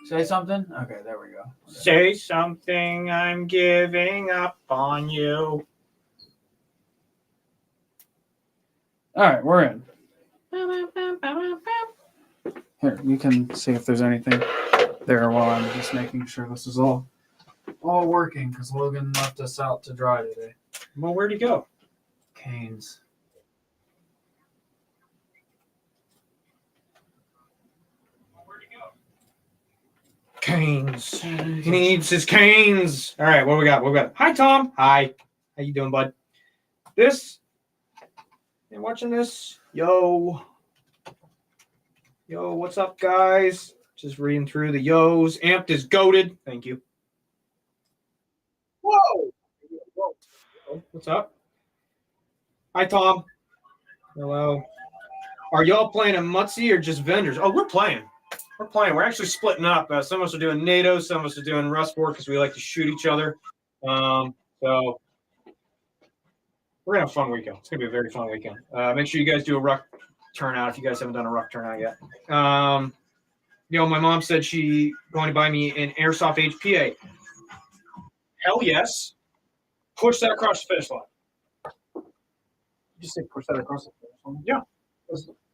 Say something? Okay, there we go. Say something, I'm giving up on you. All right, we're in. Here, you can see if there's anything there while I'm just making sure this is all working because Logan left us out to dry today. Well, where'd he go? Canes. Canes. He needs his canes. All right, what we got? What we got? Hi, Tom. Hi. How you doing, bud? This. You watching this? Yo. Yo, what's up, guys? Just reading through the yos. Amped is goated. Thank you. Whoa. Whoa. What's up? Hi, Tom. Hello. Are y'all playing a Mutsy or just vendors? Oh, we're playing. We're playing. We're actually splitting up. Some of us are doing NATO. Some of us are doing Rust War because we like to shoot each other. So we're going to have a fun weekend. It's going to be a very fun weekend. Make sure you guys do a ruck turnout if you guys haven't done a ruck turnout yet. My mom said she going to buy me an Airsoft HPA. Hell yes. Push that across the finish line. Did you say push that across the finish line? Yeah.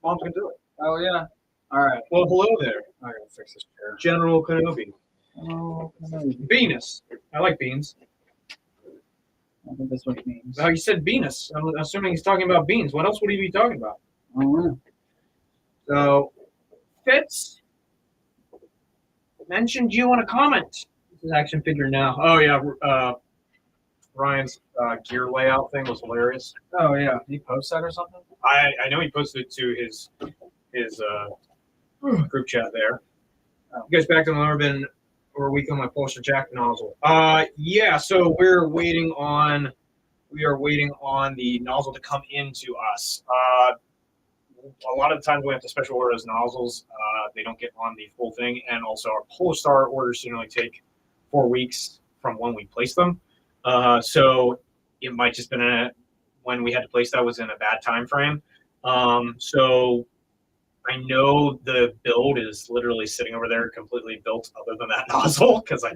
Mom's going to do it. Oh, yeah. All right. Well, hello there. I gotta fix this chair. General Kenobi. Oh, Venus. I like beans. I think that's what it means. Oh, you said Venus. I'm assuming he's talking about beans. What else would he be talking about? I don't know. So, Fitz mentioned you in a comment. This is action figure now. Oh, yeah. Ryan's gear layout thing was hilarious. Oh, yeah. Did he post that or something? I know he posted it to his group chat there. You guys back to Marvin or a week on my Pulsar Jack nozzle? Yeah. So we are waiting on the nozzle to come into us. A lot of the times we have to special order those nozzles. They don't get on the full thing, and also our Polestar orders generally take 4 weeks from when we place them. So it might just been when we had to place that was in a bad time frame. So I know the build is literally sitting over there completely built other than that nozzle because I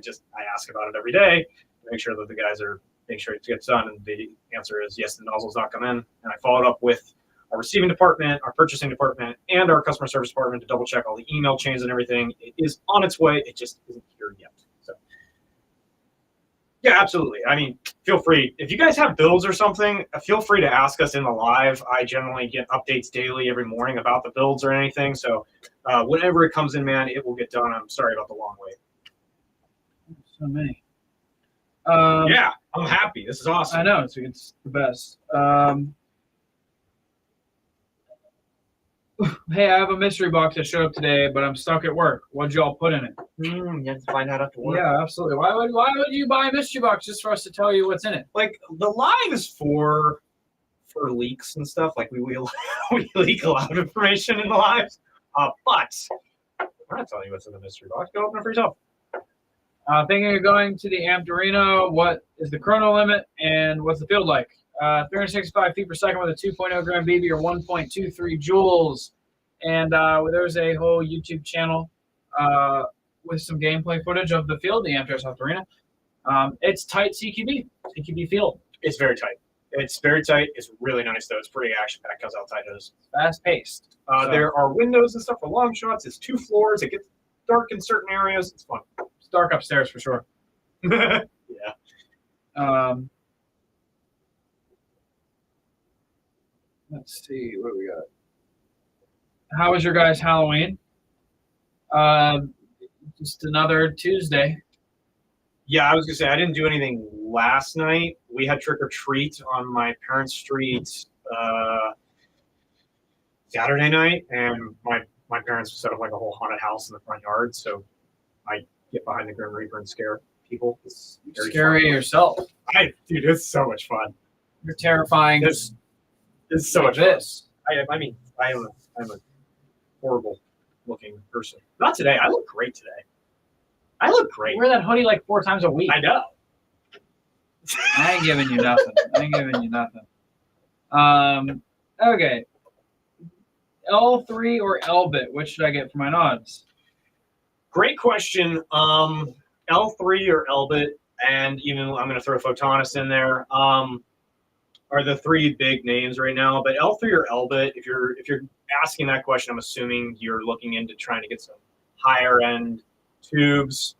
ask about it every day to make sure that the guys are make sure it gets done, and the answer is yes, the nozzle's not come in. And I followed up with our receiving department, our purchasing department, and our customer service department to double check all the email chains and everything. It is on its way. It just isn't here yet. So yeah, absolutely. I mean, feel free. If you guys have builds or something, feel free to ask us in the live. I generally get updates daily every morning about the builds or anything. So whenever it comes in, man, it will get done. I'm sorry about the long wait. So many. Yeah, I'm happy. This is awesome. I know. It's the best. Hey, I have a mystery box that showed up today, but I'm stuck at work. What'd y'all put in it? You have to find out after work. Yeah, absolutely. Why would you buy a mystery box just for us to tell you what's in it? Like the live is for leaks and stuff. Like we leak a lot of information in the lives. But we're not telling you what's in the mystery box. Go open it for yourself. Thinking of going to the Amped Arena. What is the chrono limit and what's the field like? 365 feet per second with a 2.0 gram BB or 1.23 joules. And there's a whole YouTube channel with some gameplay footage of the field, the Amped Airsoft Arena. It's tight CQB field. It's very tight. It's very tight. It's really nice, though. It's pretty action-packed because how tight it is. Fast-paced. There are windows and stuff for long shots. It's 2 floors. It gets dark in certain areas. It's fun. It's dark upstairs for sure. Yeah. Let's see what we got. How was your guys' Halloween? Just another Tuesday. Yeah, I was gonna say I didn't do anything last night. We had trick or treat on my parents' street Saturday night, and my parents set up like a whole haunted house in the front yard. So I get behind the Grim Reaper and scare people. It's scary yourself. Dude, it's so much fun. You're terrifying. It's so much fun. I mean, I'm a horrible looking person. Not today. I look great today. I look great. You wear that hoodie like 4 times a week. I know. I ain't giving you nothing. Okay. L3 or L-bit, which should I get for my nods? Great question. L3 or Elbit, and even I'm going to throw Photonus in there. Are the three big names right now? But L3 or Elbit, if you're asking that question, I'm assuming you're looking into trying to get some higher end tubes.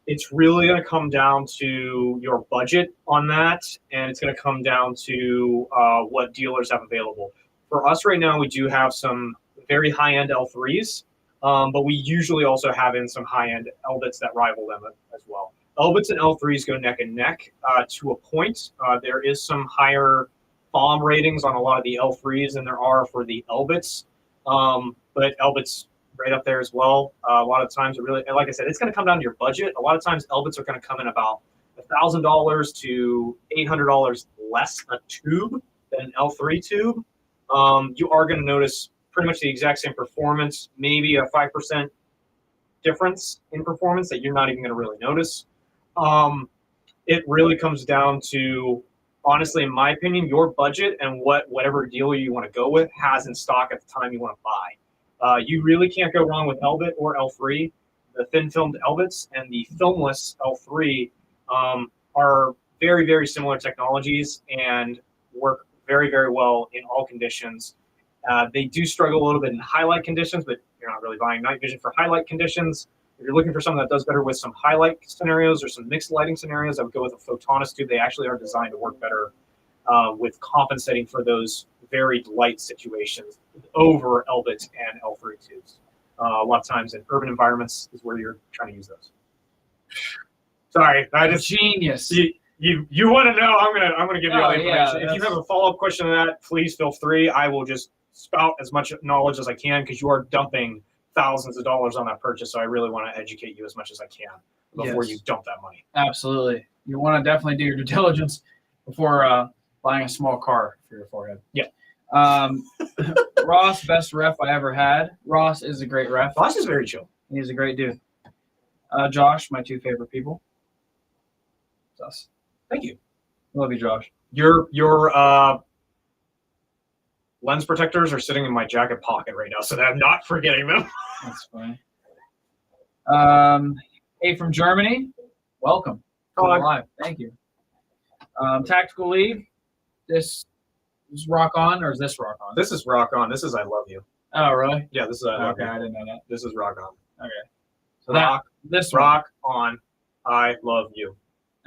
It's really going to come down to your budget on that, and it's going to come down to what dealers have available. For us right now, we do have some very high-end L3s, but we usually also have in some high-end Elbits that rival them as well. Elbits and L3s go neck and neck to a point. There is some higher bomb ratings on a lot of the L3s than there are for the Elbits, but Elbits right up there as well. A lot of times, it really, like I said, it's going to come down to your budget. A lot of times, Elbits are going to come in about $1,000 to $800 less a tube than an L3 tube. You are going to notice pretty much the exact same performance, maybe a 5% difference in performance that you're not even going to really notice. It really comes down to, honestly, in my opinion, your budget and whatever dealer you want to go with has in stock at the time you want to buy. You really can't go wrong with Elbit or L3. The thin-filmed Elbits and the filmless L3 are very, very similar technologies and work very, very well in all conditions. They do struggle a little bit in highlight conditions, but you're not really buying night vision for highlight conditions. If you're looking for something that does better with some highlight scenarios or some mixed lighting scenarios, I would go with a Photonus tube. They actually are designed to work better with compensating for those very light situations over Elbit and L3 tubes. A lot of times in urban environments is where you're trying to use those. Sorry, I just Genius. You want to know? I'm gonna give you all the information. Yeah, if you have a follow-up question on that, please feel free. I will just spout as much knowledge as I can because you are dumping thousands of dollars on that purchase. So I really want to educate you as much as I can before you dump that money. Absolutely. You want to definitely do your due diligence before buying a small car for your forehead. Yeah. Ross, best ref I ever had. Ross is a great ref. Ross is very chill. He's a great dude. Josh, my two favorite people. It's us. Thank you. Love you, Josh. Your lens protectors are sitting in my jacket pocket right now, so that I'm not forgetting them. That's funny. Hey, from Germany, welcome. Hello. Live. Thank you. Tactical League. This is rock on, or is this rock on? This is rock on. This is I love you. Oh, really? Yeah, this is I love Okay, you. I didn't know that. This is rock on. Okay. So this one. Rock on. I love you.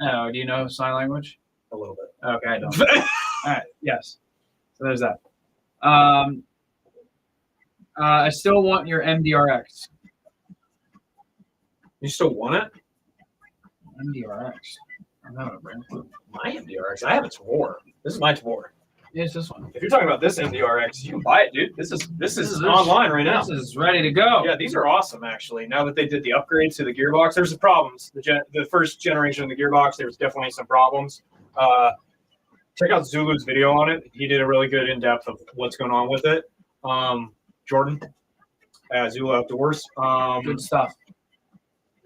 Oh, do you know sign language? A little bit. Okay, I don't. All right. Yes. So there's that. I still want your MDRX. You still want it? MDRX. I'm having a brain flu. My MDRX. I have a Tavor. This is my Tavor. It's this one. If you're talking about this MDRX, you can buy it, dude. This is online right now. This is ready to go. Yeah, these are awesome, actually. Now that they did the upgrades to the gearbox, there's some problems. The first generation of the gearbox, there was definitely some problems. Check out Zulu's video on it. He did a really good in-depth of what's going on with it. Jordan, Zulu Outdoors. Good stuff.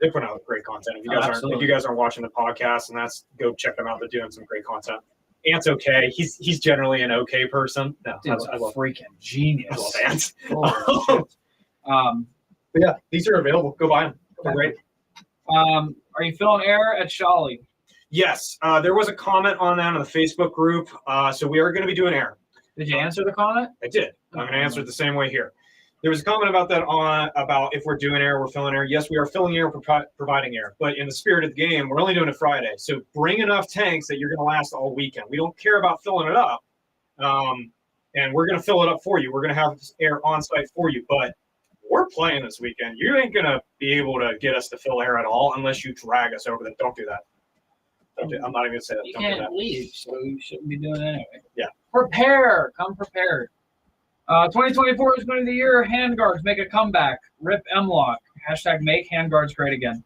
They put out great content. If you guys aren't watching the podcast, and go check them out. They're doing some great content. Ant's okay. He's generally an okay person. No, Dude, I love freaking genius. I love Ant. Holy shit. But yeah, these are available. Go buy them. They're great. Are you filling air at Shawley? Yes, there was a comment on that on the Facebook group. So we are going to be doing air. Did you answer the comment? I did. I'm going to answer it the same way here. There was a comment about that about if we're doing air, we're filling air. Yes, we are filling air, providing air. But in the spirit of the game, we're only doing it Friday. So bring enough tanks that you're going to last all weekend. We don't care about filling it up. And we're going to fill it up for you. We're going to have air on site for you. But we're playing this weekend. You ain't going to be able to get us to fill air at all unless you drag us over there. Don't do that. I'm not even going to say that. You Don't do can't that. leave, so you shouldn't be doing it anyway. Yeah. Prepare. Come prepared. 2024 is going to be the year handguards make a comeback. Rip M-Lock. # make handguards great again.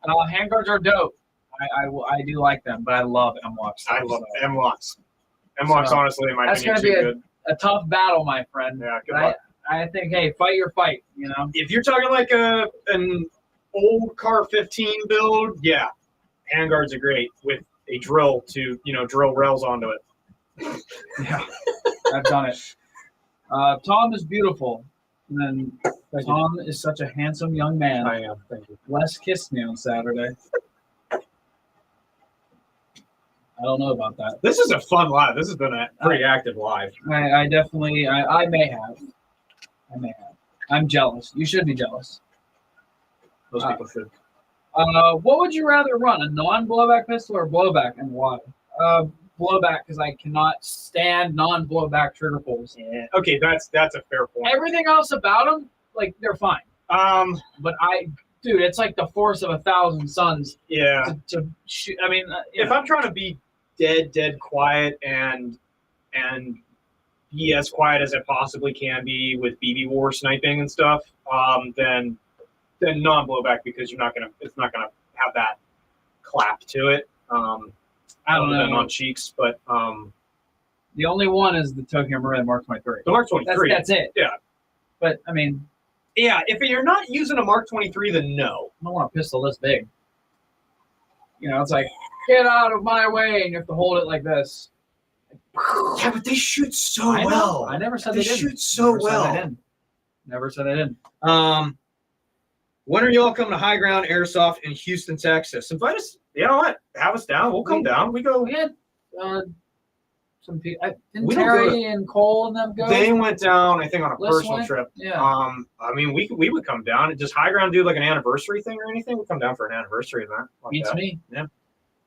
Handguards are dope. I do like them, but I love M-Locks. I love M-Locks. M-Locks, honestly, in my opinion, that's too going to good. be a tough battle, my friend. Yeah, good luck. I think, hey, fight your fight, you know? If you're talking like an old Car 15 build, yeah, handguards are great with a drill to, drill rails onto it. Yeah, I've done it. Tom is beautiful. And then Thank you. Tom is such a handsome young man. I am. Thank you. Les kissed me on Saturday. I don't know about that. This is a fun live. This has been a pretty active live. I definitely, I may have. I may have. I'm jealous. You should be jealous. Most people should. What would you rather run, a non-blowback pistol or blowback, and why? Blowback, because I cannot stand non-blowback trigger pulls. Yeah. Okay, that's a fair point. Everything else about them, like, they're fine. But dude, it's like the force of 1,000 suns. Yeah. To shoot. I mean, if I'm trying to be dead quiet and be as quiet as I possibly can be with BB war sniping and stuff, then non-blowback, because it's not gonna have that clap to it. I don't know. On cheeks, but the only one is the Tokyo Marine Mark 23. the Mark 23. That's it. Yeah. But I mean, yeah, if you're not using a Mark 23, then no. I don't want a pistol this big. You know, it's like, get out of my way, and you have to hold it like this. Yeah, but they shoot so I know. well. I never said they they didn't. shoot so well. Never said I didn't. When are y'all coming to High Ground Airsoft in Houston, Texas? Invite us. You know what? Have us down. We'll come down. We go. We had some people. Didn't We don't Terry and Cole and them go? They went down, I think, on a This personal way? trip. Yeah. I mean, we would come down. Does High Ground do like an anniversary thing or anything? We'll come down for an anniversary event. Like Beats that. me. Yeah.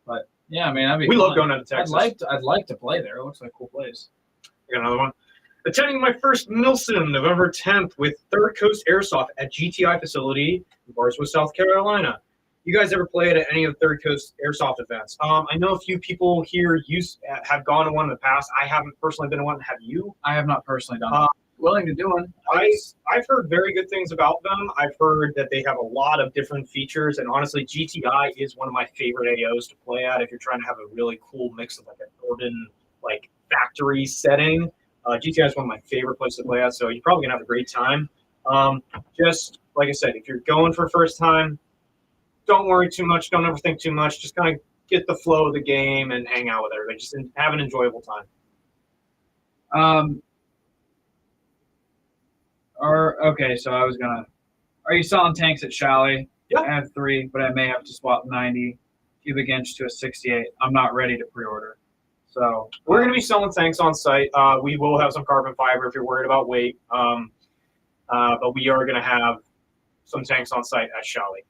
But yeah, I mean, that'd be We fun. love going down to Texas. I'd like to play there. It looks like a cool place. I got another one. Attending my first Milsim November 10th with Third Coast Airsoft at GTI facility in Barswood, South Carolina. You guys ever played at any of the Third Coast Airsoft events? I know a few people here have gone to one in the past. I haven't personally been to one. Have you? I have not personally done it. Willing to do one. I've heard very good things about them. I've heard that they have a lot of different features, and honestly, GTI is one of my favorite AOs to play at if you're trying to have a really cool mix of like an urban, like factory setting. GTI is one of my favorite places to play at, so you're probably gonna have a great time. Just like I said, if you're going for first time, don't worry too much. Don't overthink too much. Just kind of get the flow of the game and hang out with everybody. Just have an enjoyable time. Okay, so I was gonna. Are you selling tanks at Shally? Yeah. I have 3, but I may have to swap 90 cubic inch to a 68. I'm not ready to pre-order. So we're going to be selling tanks on site. We will have some carbon fiber if you're worried about weight. But we are going to have some tanks on site at Shally.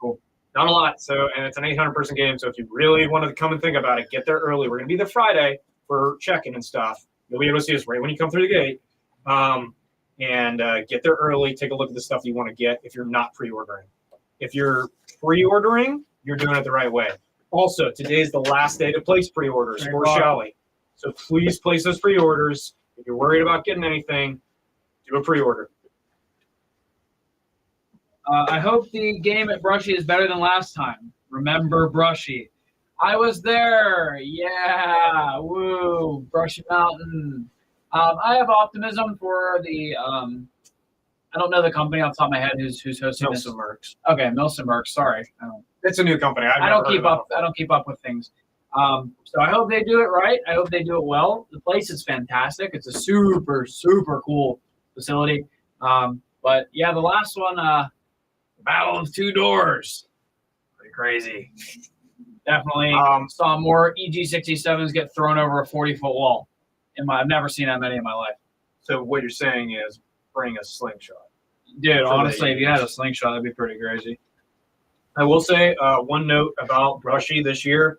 Cool. Not a lot. And it's an 800-person game. So if you really want to come and think about it, get there early. We're going to be there Friday for check-in and stuff. You'll be able to see us right when you come through the gate. And get there early. Take a look at the stuff you want to get if you're not pre-ordering. If you're pre-ordering, you're doing it the right way. Also, today's the last day to place pre-orders for Shally. So please place those pre-orders. If you're worried about getting anything, do a pre-order. I hope the game at Brushy is better than last time. Remember Brushy. I was there. Yeah. Woo. Brushy Mountain. I have optimism for the I don't know the company off the top of my head who's hosting this. Milsim Mercs. Okay, Milsim Mercs. Sorry. It's a new company. I don't keep up. I don't keep up with things. So I hope they do it right. I hope they do it well. The place is fantastic. It's a super, super cool facility. But yeah, the last one, Battle of Two Doors. Pretty crazy. Definitely saw more EG67s get thrown over a 40-foot wall. I've never seen that many in my life. So what you're saying is bring a slingshot. Dude, honestly, if you had a slingshot, that'd be pretty crazy. I will say one note about Brushy this year.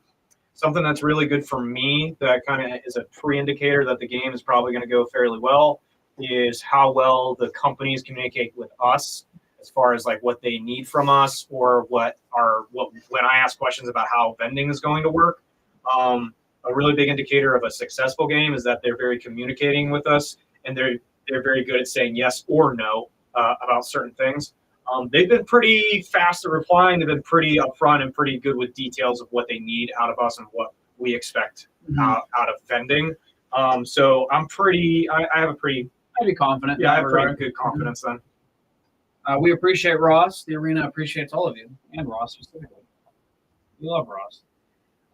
Something that's really good for me that kind of is a pre-indicator that the game is probably going to go fairly well is how well the companies communicate with us as far as like what they need from us or when I ask questions about how vending is going to work. A really big indicator of a successful game is that they're very communicating with us and they're very good at saying yes or no about certain things. They've been pretty fast at replying. They've been pretty upfront and pretty good with details of what they need out of us and what we expect out of vending. So I have a pretty... I'd be confident. Yeah, I have pretty good confidence then. We appreciate Ross. The arena appreciates all of you, and Ross specifically. We love Ross.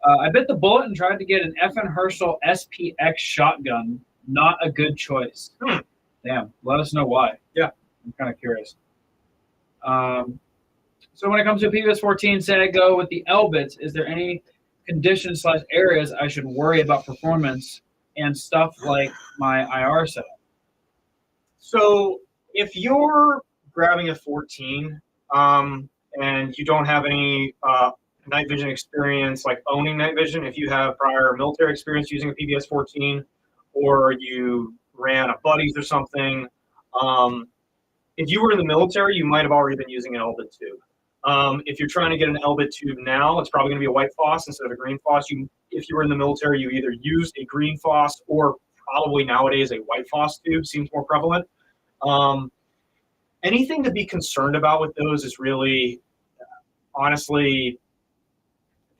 I bit the bullet and tried to get an FN Herschel SPX shotgun. Not a good choice. Damn. Let us know why. Yeah. I'm kind of curious. So when it comes to PBS 14, say I go with the Elbits, is there any conditions/areas I should worry about performance and stuff like my IR setup? So if you're grabbing a 14 and you don't have any night vision experience, like owning night vision, if you have prior military experience using a PBS 14 or you ran a buddies or something, if you were in the military, you might have already been using an Elbit tube. If you're trying to get an Elbit tube now, it's probably going to be a white FOSS instead of a green FOSS. If you were in the military, you either used a green FOSS or probably nowadays a white FOSS tube seems more prevalent. Anything to be concerned about with those is really, honestly,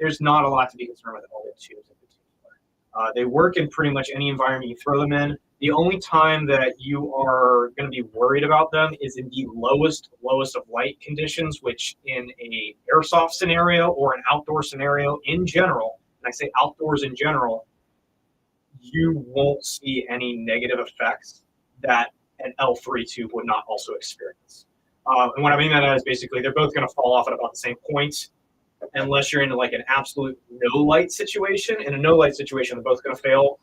there's not a lot to be concerned with Elbit tubes in particular. They work in pretty much any environment you throw them in. The only time that you are going to be worried about them is in the lowest of light conditions, which in a airsoft scenario or an outdoor scenario in general, and I say outdoors in general, you won't see any negative effects that an L3 tube would not also experience. And what I mean by that is basically they're both going to fall off at about the same point, unless you're in like an absolute no light situation. In a no light situation, they're both going to fail.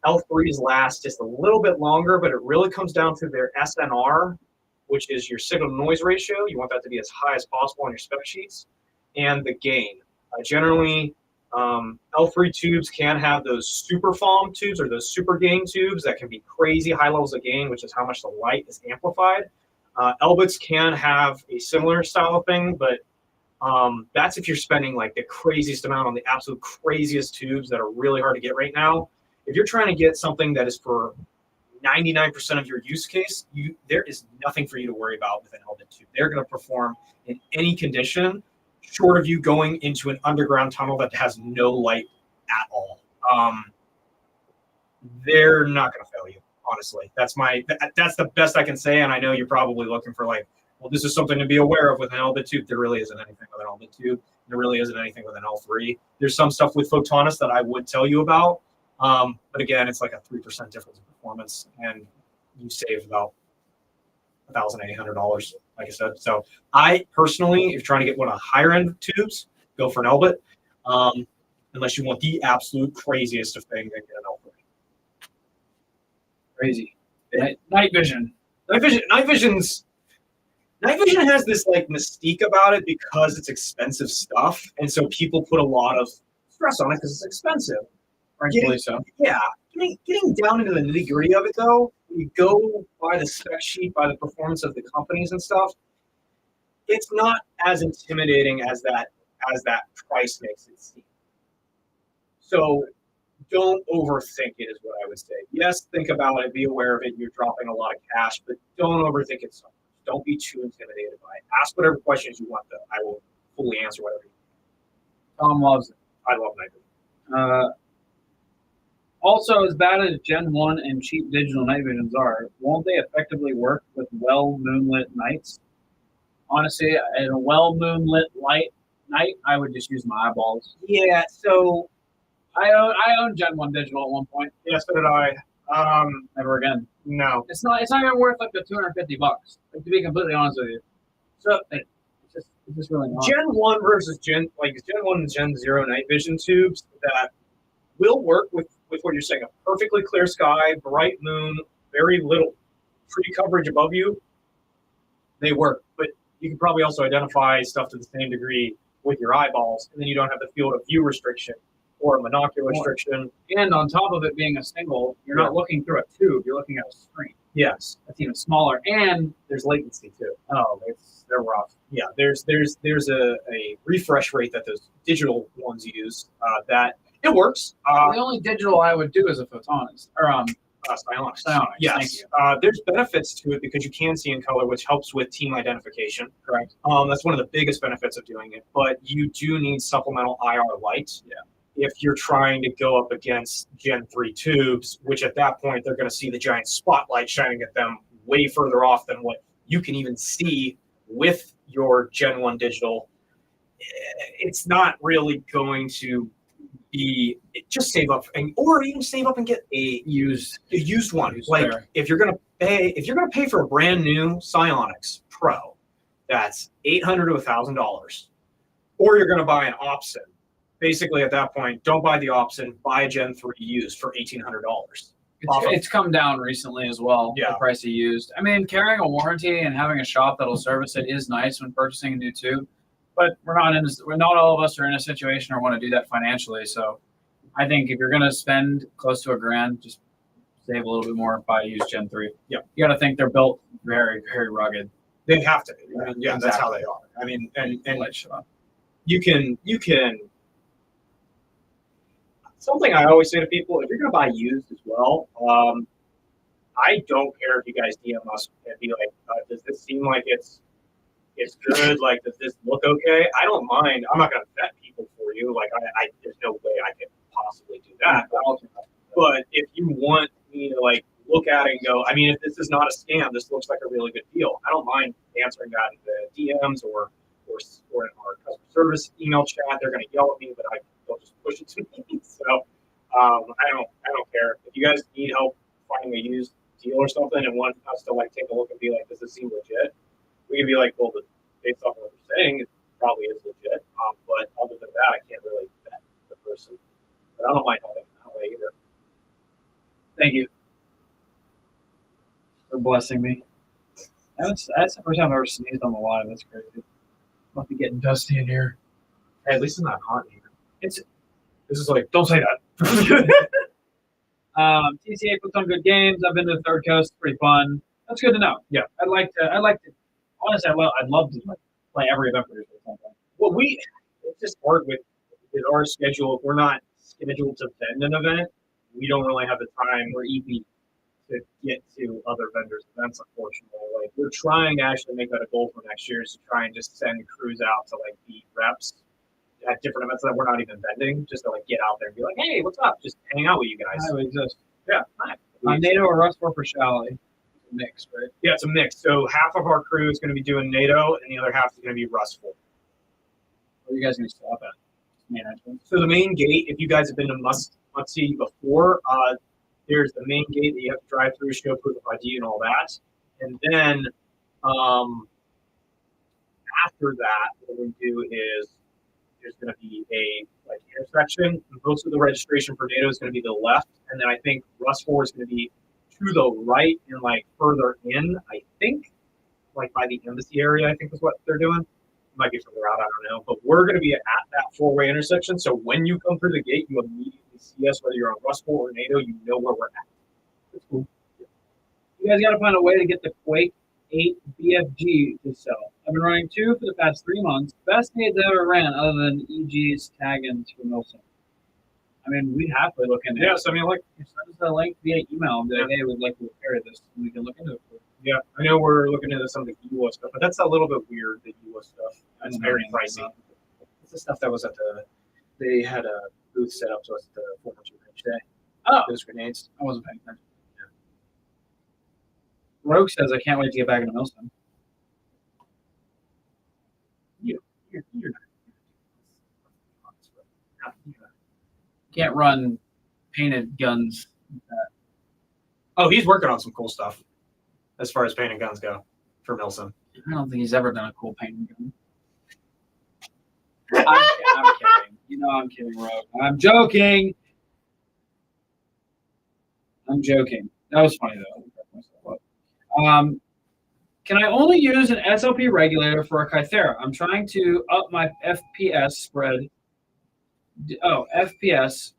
L3s last just a little bit longer, but it really comes down to their SNR, which is your signal to noise ratio. You want that to be as high as possible on your spec sheets, and the gain. Generally, L3 tubes can have those super FOM tubes or those super gain tubes that can be crazy high levels of gain, which is how much the light is amplified. Elbits can have a similar style of thing, but that's if you're spending like the craziest amount on the absolute craziest tubes that are really hard to get right now. If you're trying to get something that is for 99% of your use case, there is nothing for you to worry about with an Elbit tube. They're going to perform in any condition, short of you going into an underground tunnel that has no light at all. They're not going to fail you, honestly. That's the best I can say, and I know you're probably looking for like, well, this is something to be aware of with an Elbit tube. There really isn't anything with an Elbit tube. There really isn't anything with an L3. There's some stuff with Photonis that I would tell you about. But again, it's like a 3% difference in performance, and you save about $1,800, like I said. So I personally, if you're trying to get one of the higher end tubes, go for an Elbit. Unless you want the absolute craziest of things, then get an Elbit. Crazy. Night vision. Night vision has this like mystique about it because it's expensive stuff, and so people put a lot of stress on it because it's expensive. Yeah, getting down into the nitty gritty of it though, when you go by the spec sheet, by the performance of the companies and stuff, it's not as intimidating as that price makes it seem. So don't overthink it is what I would say. Yes, think about it, be aware of it. You're dropping a lot of cash, but don't overthink it so much. Don't be too intimidated by it. Ask whatever questions you want though. I will fully answer whatever you want. Tom loves it. I love night vision. Also, as bad as Gen 1 and cheap digital night visions are, won't they effectively work with well moonlit nights? Honestly, in a well moonlit night, I would just use my eyeballs. Yeah, so I owned Gen 1 digital at one point. Yeah, so did I. Never again. No. It's not even worth like the $250, like, to be completely honest with you. So it's just really not. Gen 1 versus Gen 1 and Gen 0 night vision tubes that will work with what you're saying. A perfectly clear sky, bright moon, very little tree coverage above you. They work, but you can probably also identify stuff to the same degree with your eyeballs, and then you don't have the field of view restriction or a monocular restriction. And on top of it being a single, you're not looking through a tube, you're looking at a screen. Yes. That's even smaller, and there's latency too. Oh, they're rough. Yeah, there's a refresh rate that those digital ones use that it works. The only digital I would do is a Photonis, or Psionics. Yes. Thank you. There's benefits to it because you can see in color, which helps with team identification. Correct. That's one of the biggest benefits of doing it, but you do need supplemental IR light. Yeah. If you're trying to go up against Gen 3 tubes, which at that point they're going to see the giant spotlight shining at them way further off than what you can even see with your Gen 1 digital, it's not really going to just save up or even save up and get a used one. Like if you're going to if you're going to pay for a brand new Psionics Pro, that's $800 to $1,000, or you're going to buy an Opsin. Basically, at that point, don't buy the Opsin, buy a Gen 3 used for $1,800. It's come down recently as well. Yeah. The price of used. I mean, carrying a warranty and having a shop that'll service it is nice when purchasing a new tube, but not all of us are in a situation or want to do that financially. So, I think if you're going to spend close to $1,000, just save a little bit more, buy a used Gen 3. Yeah. You got to think they're built very, very rugged. They have to be. I mean, yeah, Exactly. That's how they are. I mean, and Like, you can. Something I always say to people: if you're going to buy used as well, I don't care if you guys DM us and be like, "Does this seem like it's good? Like, does this look okay?" I don't mind. I'm not going to vet people for you. Like, I there's no way I could possibly do that. But if you want me to like look at it and go, I mean, if this is not a scam, this looks like a really good deal. I don't mind answering that in the DMs or in our customer service email chat. They're going to yell at me, but they'll just push it to me. So I don't care. If you guys need help finding a used deal or something and want us to like take a look and be like, does this seem legit? We can be like, well, based off of what they're saying, it probably is legit. But other than that, I can't really vet the person. But I don't mind helping that way either. thank you for blessing me. That's the first time I've ever sneezed on the live. That's crazy. Must be getting dusty in here. Hey, at least it's not hot in here. This is like, don't say that. TCA puts on good games. I've been to the Third Coast. It's pretty fun. That's good to know. Yeah. I'd like to. Honestly, I'd love to play every event for something. Well, it's just hard with our schedule. If we're not scheduled to vend an event, we don't really have the time or EP to get to other vendors' events, unfortunately. Like, we're trying to actually make that a goal for next year, is to try and just send crews out to like be reps at different events that we're not even vending, just to like get out there and be like, hey, what's up? Just hang out with you guys. I would exist. Yeah, nice. NATO or Rust for Shally. Mix, right? Yeah, it's a mix. So half of our crew is going to be doing NATO, and the other half is going to be Rustful. What are you guys going to stop at? Management. So the main gate, if you guys have been to Must-See before, there's the main gate that you have to drive through, show proof of ID and all that. And then after that, what we do is there's going to be a like intersection. Most of the registration for NATO is going to be to the left, and then I think Rustful is going to be to the right and like further in. I think like by the embassy area, I think is what they're doing. It might be further out, I don't know. But we're going to be at that four-way intersection. So when you come through the gate, you immediately see us, whether you're on Rustful or NATO, you know where we're at. That's cool. You guys got to find a way to get the Quake 8 BFG to sell. I've been running 2 for the past 3 months. Best nades I ever ran, other than EG's tag-ins for Milson. I mean, we'd happily look into it. Yes, I mean, like, send us a link via email and be like, hey, we'd like to repair this, and we can look into it. Yeah, I know we're looking into some of the EWA stuff, but that's a little bit weird, the EWA stuff. That's very pricey. It's the stuff that was they had a booth set up to us at the 412 Range Day. Oh. Those grenades. I wasn't paying attention. Yeah. Rogue says, I can't wait to get back into Millstone. You're not. Can't run painted guns. Oh, he's working on some cool stuff as far as painted guns go for Milson. I don't think he's ever done a cool painted gun. I'm kidding. You know I'm kidding, Rogue. I'm joking. That was funny, though. Can I only use an SLP regulator for a Kythera? I'm trying to up my FPS spread. FPS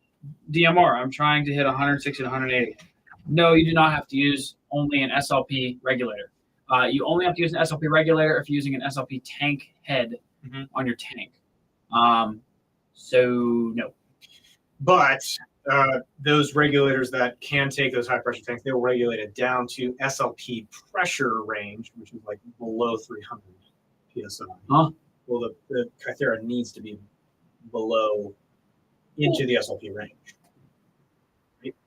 DMR. I'm trying to hit 160 to 180. No, you do not have to use only an SLP regulator. You only have to use an SLP regulator if you're using an SLP tank head on your tank. So, no. But those regulators that can take those high pressure tanks, they will regulate it down to SLP pressure range, which is like below 300 PSI. Huh? Well, the Kythera needs to be below into the SLP range.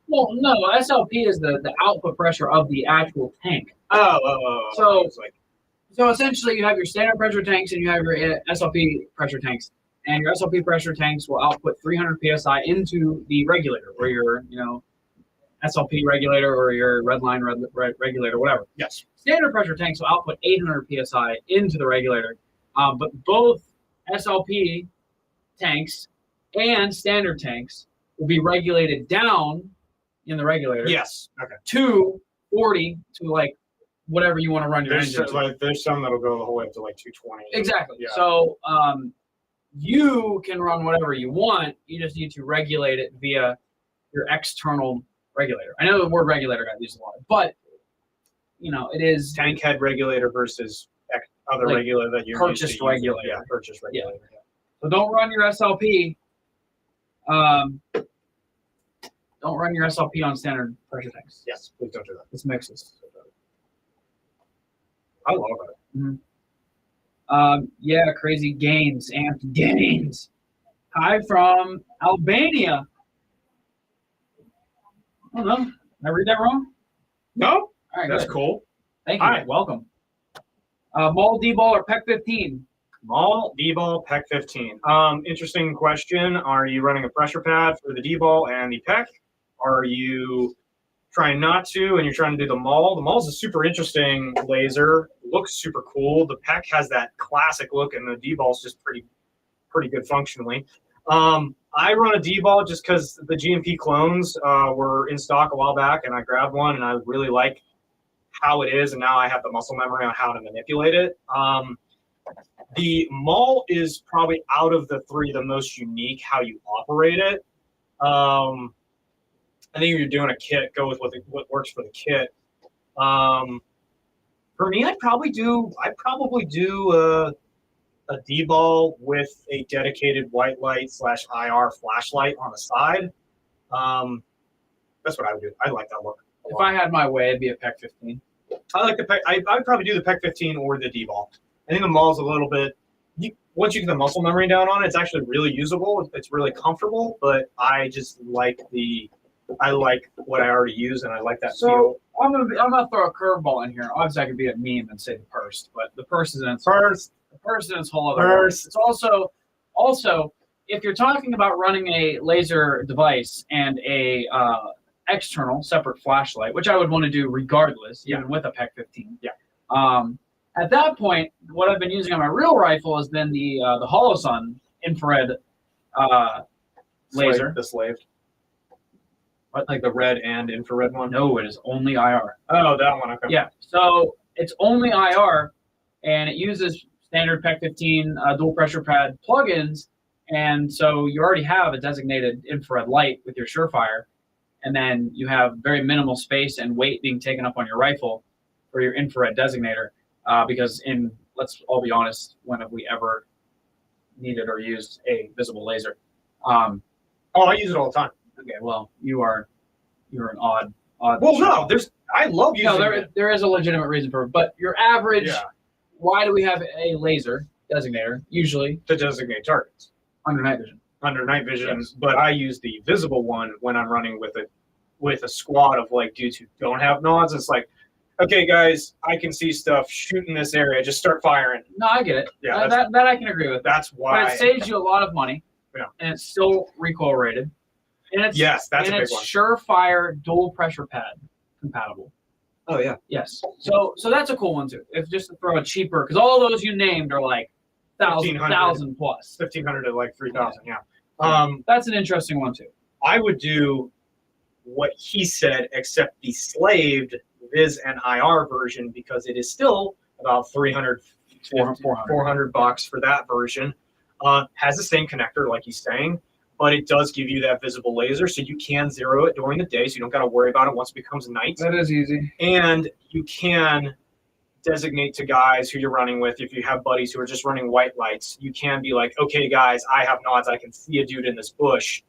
Well, no, SLP is the output pressure of the actual tank. So So essentially, you have your standard pressure tanks and you have your SLP pressure tanks. And your SLP pressure tanks will output 300 PSI into the regulator, where your, SLP regulator or your red line regulator, whatever. Yes. Standard pressure tanks will output 800 psi into the regulator, but both SLP tanks and standard tanks will be regulated down in the regulator. Yes. Okay. To 40 to like whatever you want to run your engine. There's some that'll go the whole way up to like 220. Exactly. Yeah. So you can run whatever you want. You just need to regulate it via your external regulator. I know the word regulator got used a lot, but it is tank head regulator versus other like regulator that you're purchased used to regulator. Yeah, purchased regulator. Yeah. So don't run your SLP. Don't run your SLP on standard pressure tanks. Yes, please don't do that. This mixes. I love it. Mm-hmm. Yeah, crazy gains, amped gains. Hi from Albania. I don't know. Did I read that wrong? No, all right, that's good. cool. Thank you. Hi. Welcome. Maul, D-ball, or PEC 15? Maul, D-ball, PEC 15. Interesting question. Are you running a pressure pad for the D-ball and the PEC? Are you trying not to and you're trying to do the Maul? The Maul's a super interesting laser. Looks super cool. The PEC has that classic look, and the D-ball's just pretty good functionally. I run a D-ball just because the GMP clones were in stock a while back, and I grabbed one, and I really like how it is, and now I have the muscle memory on how to manipulate it. The Maul is probably out of the three the most unique how you operate it. I think if you're doing a kit, go with what works for the kit. For me, I'd probably do a D-ball with a dedicated white light / IR flashlight on the side. That's what I would do. I like that look. If I had my way, it'd be a PEC 15. I like the PEC. I would probably do the PEC 15 or the D-ball. I think the Maul's a little bit. Once you get the muscle memory down on it, it's actually really usable. It's really comfortable. But I just like what I already use, and I like that feel. I'm gonna throw a curveball in here. Obviously, I could be a meme and say the purse, but the purse is in its whole other world. It's also if you're talking about running a laser device and a external separate flashlight, which I would want to do regardless, even with a PEC 15. Yeah. At that point, what I've been using on my real rifle has been the Holosun infrared laser. The slaved. What, like the red and infrared one? No, it is only IR. Oh, that one. Okay. Yeah. So it's only IR, and it uses standard PEC 15 dual pressure pad plugins, and so you already have a designated infrared light with your Surefire, and then you have very minimal space and weight being taken up on your rifle for your infrared designator. Because let's all be honest, when have we ever needed or used a visible laser? I use it all the time. Okay, well, you're an odd. Well, no, I love using it. There is a legitimate reason for it, but your average. Yeah. Why do we have a laser designator usually to designate targets under night vision? Under night vision, yes. But I use the visible one when I'm running with a squad of like dudes who don't have nods. It's like, okay, guys, I can see stuff. Shoot in this area. Just start firing. No, I get it. Yeah, that I can agree with. That's why. But it saves you a lot of money. Yeah. And it's still recoil rated. And it's, yes, that's a big one. Surefire dual pressure pad compatible. Oh yeah. Yes. So that's a cool one too. If just to throw a cheaper, because all those you named are like 1,000 plus. 1,500 to like 3,000. Yeah. That's an interesting one too. I would do what he said, except the slaved Viz and IR version, because it is still about $400 for that version. Has the same connector, like he's saying, but it does give you that visible laser, so you can zero it during the day, so you don't got to worry about it once it becomes night. That is easy. And you can designate to guys who you're running with. If you have buddies who are just running white lights, you can be like, okay, guys, I have nods. I can see a dude in this bush.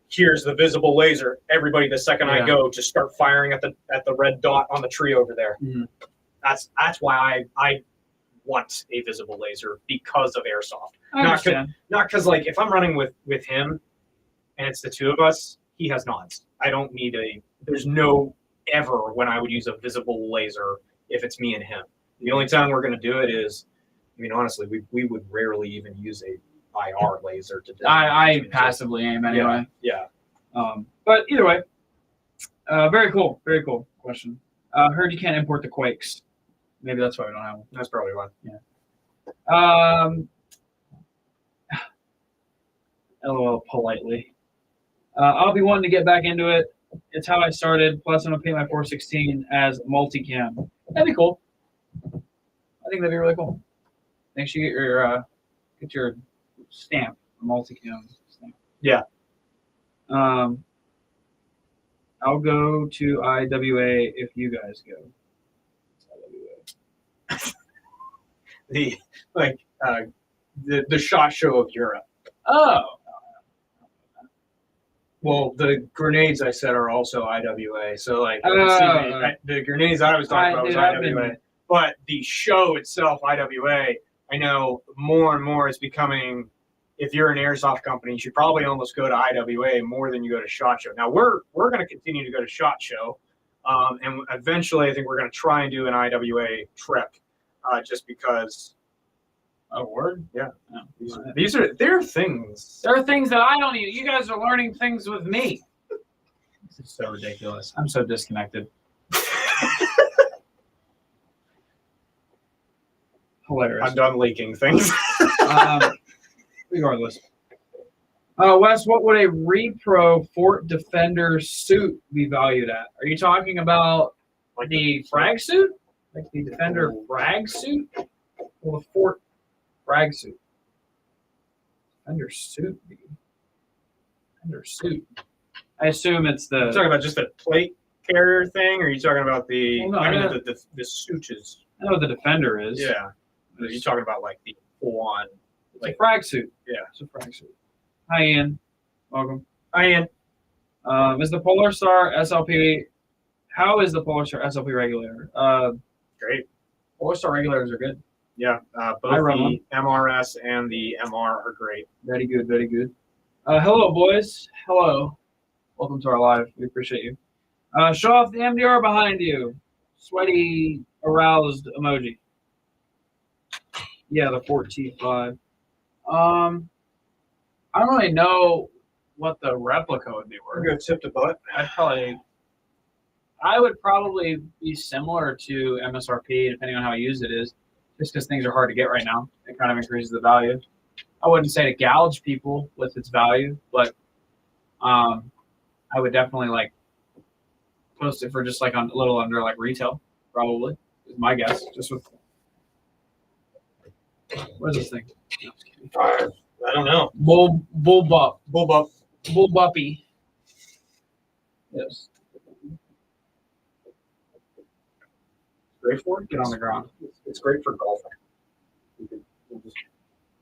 Here's the visible laser. Everybody, the second I go, just start firing at the red dot on the tree over there. Mm-hmm. That's why I want a visible laser, because of Airsoft. Not because like if I'm running with him and it's the two of us, he has nods. I don't need there's no ever when I would use a visible laser if it's me and him. The only time we're going to do it is, I mean, honestly, we would rarely even use a IR laser to. I passively aim anyway. Yeah. But either way, Very cool. Very cool question. Heard you can't import the Quakes. Maybe that's why we don't have them. That's probably why. LOL politely. I'll be wanting to get back into it. It's how I started. Plus, I'm gonna paint my 416 as multicam. That'd be cool. I think that'd be really cool. Make sure you get your stamp, multicam stamp. Yeah. I'll go to IWA if you guys go. The SHOT Show of Europe. Oh. Well, the grenades I said are also IWA. So like the grenades I was talking about was IWA. But the show itself, IWA, I know more and more is becoming, if you're an airsoft company, you should probably almost go to IWA more than you go to SHOT Show. Now we're going to continue to go to SHOT Show, and eventually I think we're going to try and do an IWA trip, just because. Oh, word? Yeah. They're things. There are things that I don't even. You guys are learning things with me. This is so ridiculous. I'm so disconnected. Hilarious. I'm done leaking things. Regardless. Wes, what would a repro Fort Defender suit be valued at? Are you talking about like the frag suit? Like the Defender frag suit? Or the Fort frag suit? Defender suit, dude. Defender suit. I assume it's the... You're talking about just the plate carrier thing, or are you talking about the... Well, no, I mean, the suit is... I know what the Defender is. Yeah. Are you talking about like the full-on... It's a frag suit. Yeah. It's a frag suit. Hi, Ian. Welcome. Hi, Ian. Is the Polar Star SLP... How is the Polar Star SLP regulator? Great. Polar Star regulators are good. Yeah. Both the MRS and the MR are great. Very good. Very good. Hello, boys. Hello. Welcome to our live. We appreciate you. Show off the MDR behind you. Sweaty, aroused emoji. Yeah, the 4T5. I don't really know what the replica would be worth. We're going to tip to butt. I would probably be similar to MSRP, depending on how used it is, just because things are hard to get right now. It kind of increases the value. I wouldn't say to gouge people with its value, but I would definitely like post it for just like a little under like retail, probably, is my guess. Just with what is this thing? No, I don't know. Bullbuppy. Yes. Great for it. Get on the ground. It's great for golfing.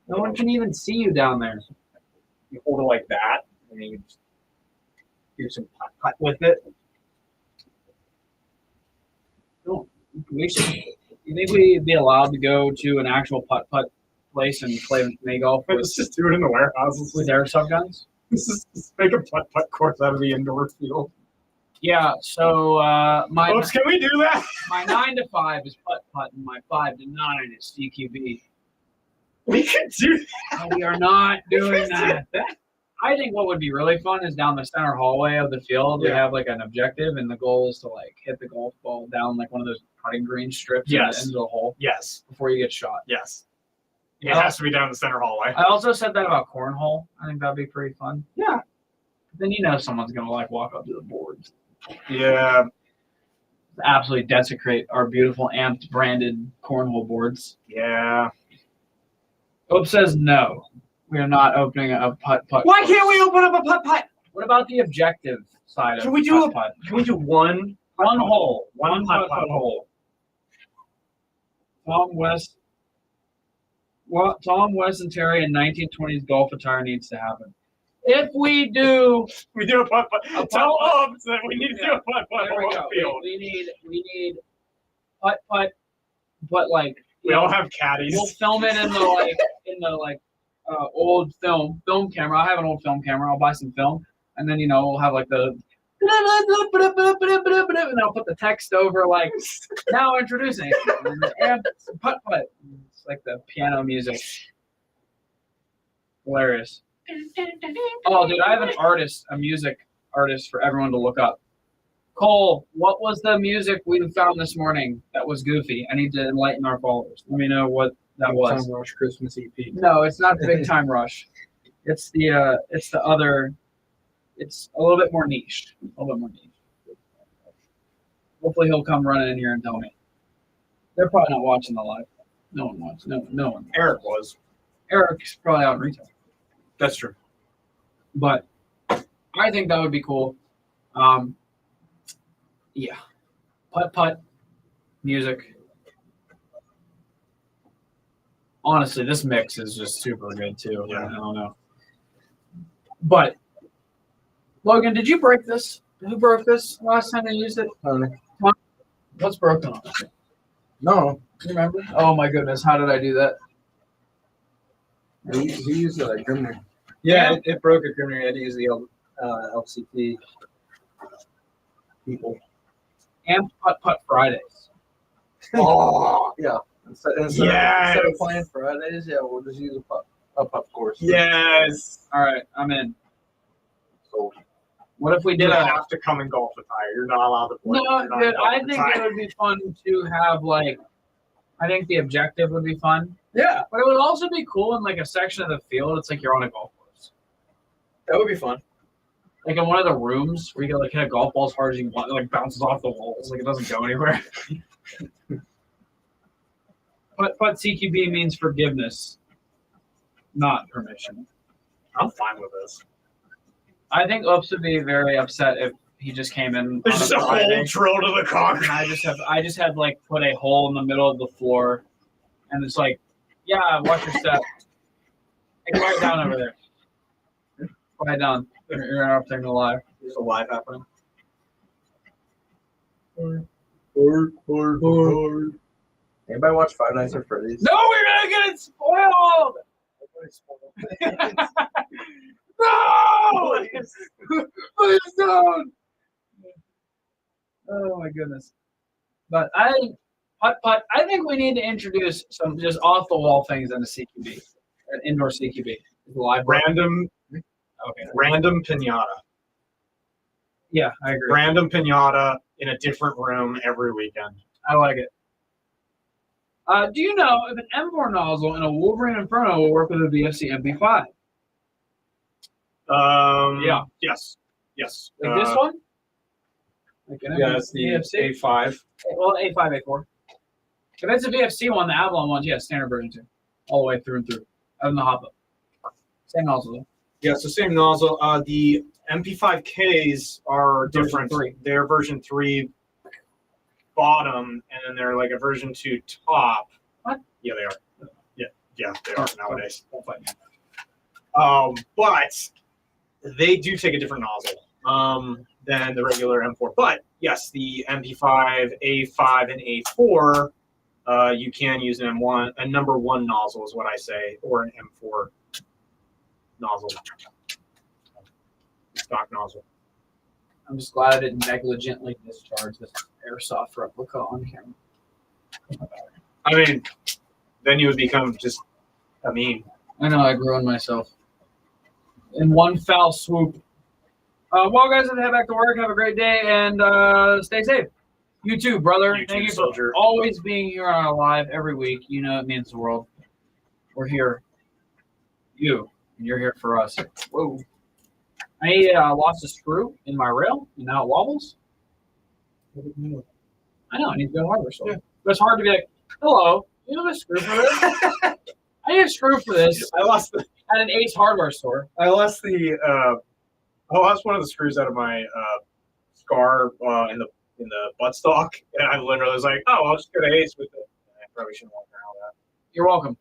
No one can even see you down there. You hold it like that, and then you just do some putt with it. No, we should. You think we'd be allowed to go to an actual putt place and play mini golf with, Let's just do it in the warehouses. with airsoft guns? Let's just make a putt course out of the indoor field. Yeah. So my Oops, can we do that? my 9 to 5 is putt, and my 5 to 9 is CQB. We can do No, we are not doing that. I think what would be really fun is down the center hallway of the field. We have like an objective, and the goal is to like hit the golf ball down like one of those putting green strips into the hole. Yes. Before you get shot. Yes. It has to be down the center hallway. I also said that about cornhole. I think that'd be pretty fun. Yeah. Then you know someone's gonna like walk up to the boards. Yeah. Absolutely desecrate our beautiful amped branded cornhole boards. Yeah. Hope says no. We are not opening a putt. Why can't we open up a putt? What about the objective side Can of we do putt? Can we do one hole? One putt hole. Tom West. Well, Tom West and Terry in 1920s golf attire needs to happen. If we do a putt. Tell Obs that we need to do a putt there we go. field. We need putt, but like we all have caddies. We'll film it in the old film camera. I have an old film camera. I'll buy some film, and then we'll have like the and I'll put the text over like now introducing and putt. It's like the piano music. Hilarious. Oh, dude, I have a music artist for everyone to look up. Cole, what was the music we found this morning that was goofy? I need to enlighten our followers. Let me know what that was. Time Rush Christmas EP. No, it's not the Big Time Rush. It's the other. It's a little bit more niche. A little bit more niche. Hopefully he'll come running in here and tell me. They're probably not watching the live. No one watched. No one. Eric was. Eric's probably out in retail. That's true. But I think that would be cool. Yeah. Putt music. Honestly, this mix is just super good too. Yeah. I don't know. But Logan, did you break this? Who broke this last time they used it? What's broken on it? No, You remember? Oh my goodness, how did I do that? he used it like Grimner. Yeah, It broke a Grimner. He had to use the LCP people. And Putt Fridays. Oh, yeah. Instead Yes. of playing Fridays, yeah, we'll just use a putt course. Yes. All right, I'm in. So, What if we You did a have to come and golf with Ty. You're not allowed to play. No, You're not dude, allowed I to think tie. it would be fun to have like I think the objective would be fun. yeah, But it would also be cool in like a section of the field. It's like you're on a golf course. that would be fun. Like in one of the rooms where you can like hit a golf ball as hard as you want, it like bounces off the walls, like it doesn't go anywhere. But CQB means forgiveness, not permission. I'm fine with this. I think Oops would be very upset if he just came in. There's on just a a hole Friday, drilled in the and concrete. I just had like put a hole in the middle of the floor, and it's like, yeah, watch your step. Hey, quiet down over there. Quiet down. You're interrupting the live. There's a live happening. Anybody watch Five Nights at Freddy's? No, we're gonna get it spoiled. No! Please don't. Oh my goodness. But Putt, I think we need to introduce some just off the wall things into CQB, an indoor CQB. Live Random pinata. Yeah, I agree. Random pinata in a different room every weekend. I like it. Do you know if an M4 nozzle and a Wolverine Inferno will work with a VFC MP5? Yeah. Yes. Like this one? Like an Yeah, it's the VFC? A5. Well, A5, A4. If it's a VFC one, the Avalon one's, yeah, standard version 2. All the way through and through. Other than the hop up. Same nozzle, though. Yeah, it's the same nozzle. The MP5Ks are Version different. 3. They're version 3 bottom, and then they're like a version 2 top. What? Yeah, they are. Yeah, they are nowadays. Don't fight me. But they do take a different nozzle than the regular M4. But yes, the MP5, A5, and A4, you can use an M1, a number 1 nozzle is what I say, or an M4 nozzle. Stock nozzle. I'm just glad I didn't negligently discharge this Airsoft replica on camera. I mean, then you would become just a meme. I know, I ruined myself. In one foul swoop. Well, guys, I'm head back to work. Have a great day and stay safe. You too, brother. You too, Thank you soldier. for always being here on our live every week. You know it means the world. We're here. And you're here for us. Whoa. I lost a screw in my rail, and now it wobbles. I know, I need to go to the hardware store. Yeah. But it's hard to be like, hello, you have a screw for this? I need a screw for this I lost at an Ace hardware store. I lost one of the screws out of my scar in the buttstock, and I literally was like, "Oh, I'll just go to Ace with it." I probably shouldn't walk around with that. You're welcome.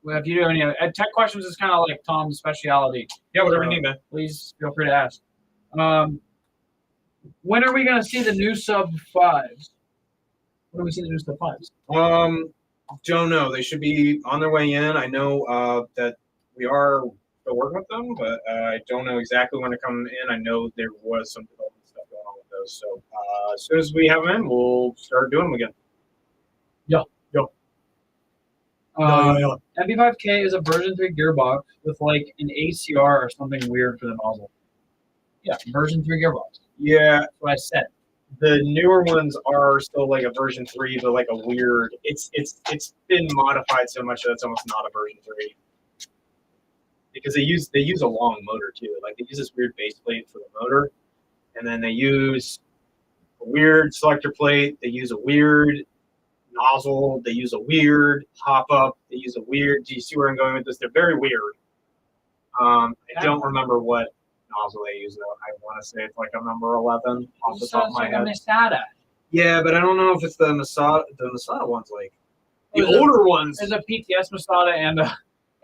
Well, if you do any tech questions, is kind of like Tom's specialty. Yeah, whatever you need, man. Please feel free to ask. When are we going to see the new sub 5s? When do we see the new sub 5s? Don't know. They should be on their way in. I know that we are still working with them, but I don't know exactly when to come in. I know there was some development stuff going on with those. So as soon as we have them in, we'll start doing them again. MP5K is a version 3 gearbox with like an ACR or something weird for the nozzle. Yeah, version 3 gearbox. Yeah, That's what I said. the newer ones are still like a version 3, but like a weird. It's been modified so much that it's almost not a version 3. Because they use a long motor too. Like they use this weird base plate for the motor, and then they use a weird selector plate. They use a weird nozzle. They use a weird hop up. They use a weird. Do you see where I'm going with this? They're very weird. I don't remember what nozzle they use though. I want to say it's like a number 11 off the top of my head. Masada. Yeah, but I don't know if it's the Masada. The Masada one's like the There's older ones. There's a PTS Masada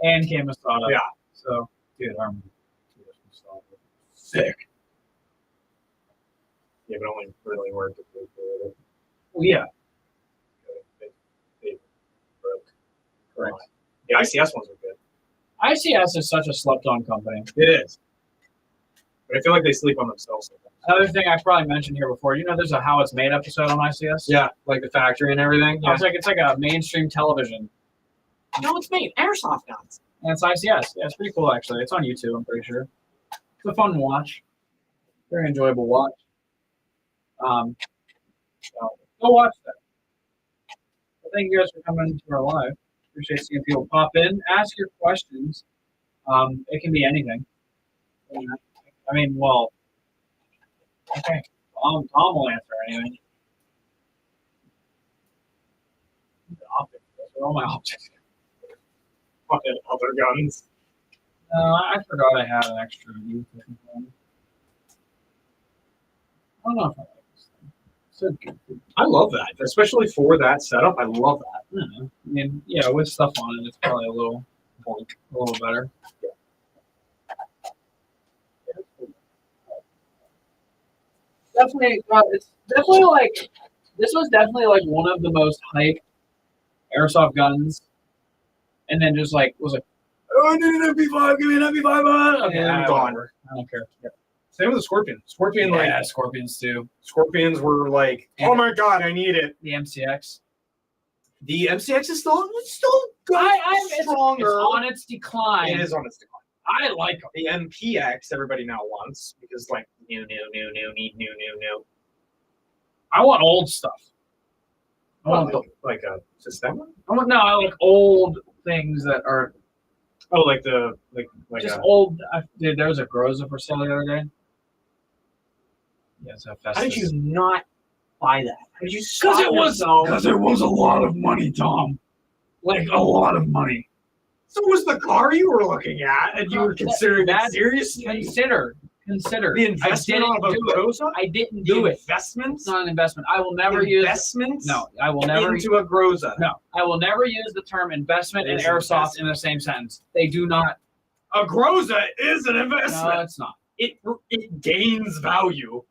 and K Masada. Yeah. So, dude, I'm sick. Yeah, but only really worked if they did it. Well, yeah. They broke. Correct. The ICS ones are good. ICS is such a slept-on company. It is. But I feel like they sleep on themselves sometimes. Another thing I probably mentioned here before, you know, there's a How It's Made episode on ICS. Yeah, like the factory and everything. Yeah. It's like a mainstream television. No, it's made. Airsoft guns. And it's ICS. Yeah, it's pretty cool, actually. It's on YouTube, I'm pretty sure. It's a fun watch. Very enjoyable watch. So go watch that. Well, thank you guys for coming to our live. Appreciate seeing people pop in. Ask your questions. It can be anything. I mean, well, okay. Tom will answer anything. Optics. Those are all my optics. Fucking other guns. I forgot I had an extra youth one. I don't know if I like this thing. It's so good. I love that, especially for that setup. I love that. I mean, yeah, with stuff on it, it's probably a little better. Definitely, it's definitely like this was definitely like one of the most hyped airsoft guns, and then just like was like, oh, I need an MP5, give me an MP5. Okay, I'm gone. I don't care. Yeah. Same with the Scorpion. Scorpion, Yeah, like Scorpions too. Scorpions were like, oh my god, I need it. The MCX. The MCX is still good. It's on its decline. It is on its decline. I like them. The MPX, everybody now wants because like new. I want old stuff. I want like a system. I like old things that are Oh, like just old. Dude, there was a Groza for sale the other day. Yeah, it's a Festus. How did you not buy that? How did you? Because it was a lot of money, Tom. Like a lot of money. So was the car you were looking at, and you were considering that seriously? Consider the investment on a Groza. I didn't do it. Investments? It's not an investment. I will never use investments. No, I will never into a Groza. No, I will never use the term investment and It's airsoft in the same sentence. They do not. A Groza is an investment. No, it's not. It gains value.